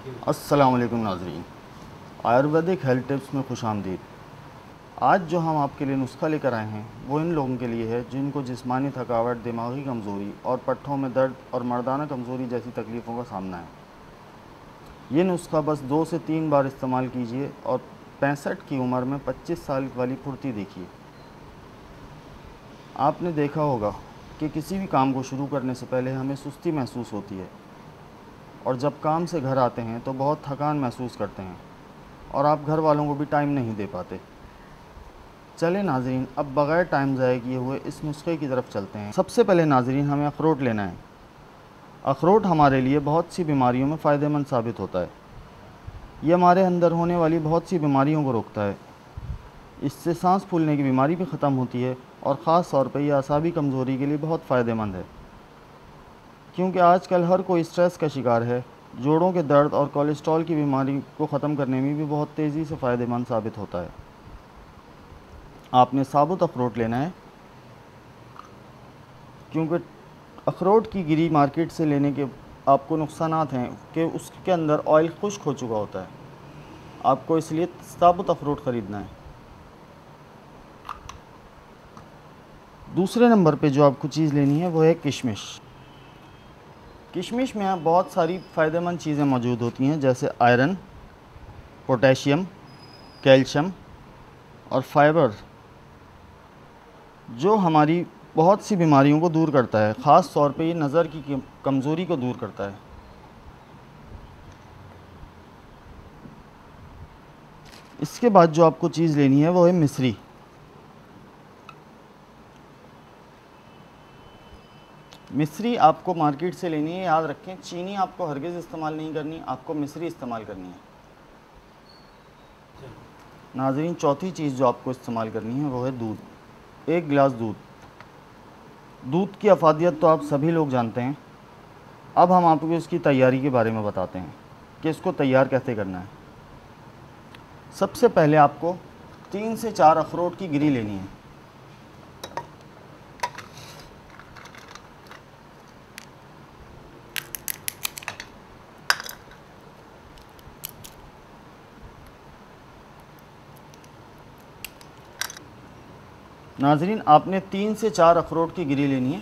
अस्सलाम वालेकुम नाज़रीन, आयुर्वेदिक हेल्थ टिप्स में खुशामदीद। आज जो हम आपके लिए नुस्खा लेकर आए हैं वो इन लोगों के लिए है जिनको जिस्मानी थकावट, दिमागी कमज़ोरी और पट्ठों में दर्द और मर्दाना कमज़ोरी जैसी तकलीफ़ों का सामना है। ये नुस्खा बस 2 से 3 बार इस्तेमाल कीजिए और 65 की उम्र में 25 साल वाली फुर्ती देखिए। आपने देखा होगा कि किसी भी काम को शुरू करने से पहले हमें सुस्ती महसूस होती है और जब काम से घर आते हैं तो बहुत थकान महसूस करते हैं और आप घर वालों को भी टाइम नहीं दे पाते। चले नाज़रीन, अब बग़ैर टाइम ज़ाया किए हुए इस नुस्खे की तरफ चलते हैं। सबसे पहले नाज़रीन हमें अखरोट लेना है। अखरोट हमारे लिए बहुत सी बीमारियों में फ़ायदेमंद साबित होता है। ये हमारे अंदर होने वाली बहुत सी बीमारियों को रोकता है। इससे सांस फूलने की बीमारी भी ख़त्म होती है और ख़ास तौर पर यह असाबी कमज़ोरी के लिए बहुत फ़ायदेमंद है, क्योंकि आजकल हर कोई स्ट्रेस का शिकार है। जोड़ों के दर्द और कोलेस्ट्रॉल की बीमारी को ख़त्म करने में भी बहुत तेज़ी से फ़ायदेमंद साबित होता है। आपने साबुत अखरोट लेना है, क्योंकि अखरोट की गिरी मार्केट से लेने के आपको नुकसानात हैं कि उसके अंदर ऑयल खुश्क हो चुका होता है। आपको इसलिए साबुत अखरोट ख़रीदना है। दूसरे नंबर पे जो आपको चीज़ लेनी है वो है किशमिश। किशमिश में बहुत सारी फ़ायदेमंद चीज़ें मौजूद होती हैं, जैसे आयरन, पोटेशियम, कैल्शियम और फाइबर, जो हमारी बहुत सी बीमारियों को दूर करता है। ख़ास तौर पे ये नज़र की कमज़ोरी को दूर करता है। इसके बाद जो आपको चीज़ लेनी है वो है मिश्री। मिश्री आपको मार्केट से लेनी है। याद रखें, चीनी आपको हरगिज़ इस्तेमाल नहीं करनी, आपको मिश्री इस्तेमाल करनी है। नाज़रीन, चौथी चीज़ जो आपको इस्तेमाल करनी है वो है दूध। 1 गिलास दूध। दूध की अफादियत तो आप सभी लोग जानते हैं। अब हम आपको इसकी तैयारी के बारे में बताते हैं कि इसको तैयार कैसे करना है। सबसे पहले आपको 3 से 4 अखरोट की गिरी लेनी है। नाज़रीन, आपने 3 से 4 अखरोट की गिरी लेनी है।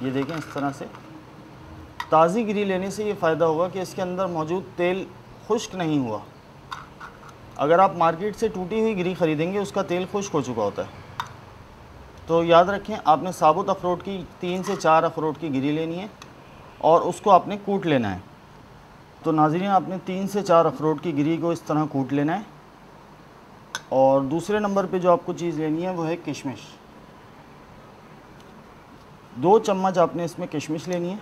ये देखें, इस तरह से ताज़ी गिरी लेने से ये फ़ायदा होगा कि इसके अंदर मौजूद तेल खुश्क नहीं हुआ। अगर आप मार्केट से टूटी हुई गिरी ख़रीदेंगे उसका तेल खुश्क हो चुका होता है। तो याद रखें, आपने साबुत अखरोट की 3 से 4 अखरोट की गिरी लेनी है और उसको आपने कूट लेना है। तो नाज़रीन, आपने 3 से 4 अखरोट की गिरी को इस तरह कूट लेना है। और दूसरे नंबर पे जो आपको चीज़ लेनी है वो है किशमिश। 2 चम्मच आपने इसमें किशमिश लेनी है।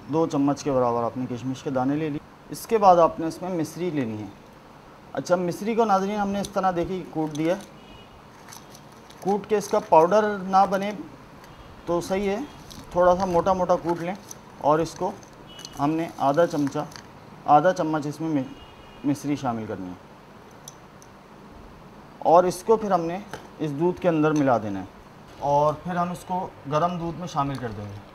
दो चम्मच के बराबर आपने किशमिश के दाने ले लिए। इसके बाद आपने इसमें मिश्री लेनी है। अच्छा, मिश्री को नाज़रीन हमने इस तरह देखिए कूट दिया। कूट के इसका पाउडर ना बने तो सही है, थोड़ा सा मोटा मोटा कूट लें। और इसको हमने आधा चम्मच इसमें मिश्री शामिल करनी है और इसको फिर हमने इस दूध के अंदर मिला देना है और फिर हम इसको गर्म दूध में शामिल कर देंगे।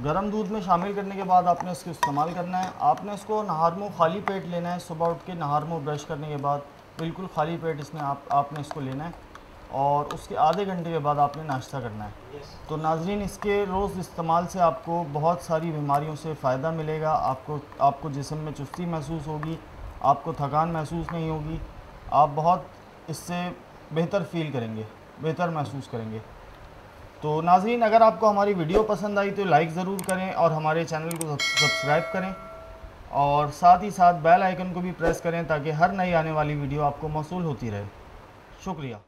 गर्म दूध में शामिल करने के बाद आपने इसको इस्तेमाल करना है। आपने इसको नहार मुँह खाली पेट लेना है। सुबह उठ के नहार मुँह ब्रश करने के बाद बिल्कुल खाली पेट इसमें आपने इसको लेना है और उसके आधे घंटे के बाद आपने नाश्ता करना है। तो नाज़रीन, इसके रोज़ इस्तेमाल से आपको बहुत सारी बीमारियों से फ़ायदा मिलेगा। आपको जिस्म में चुस्ती महसूस होगी, आपको थकान महसूस नहीं होगी, आप बहुत इससे बेहतर फ़ील करेंगे, बेहतर महसूस करेंगे। तो नाज़रीन, अगर आपको हमारी वीडियो पसंद आई तो लाइक ज़रूर करें और हमारे चैनल को सब्सक्राइब करें और साथ ही साथ बेल आइकन को भी प्रेस करें ताकि हर नई आने वाली वीडियो आपको मौसूल होती रहे। शुक्रिया।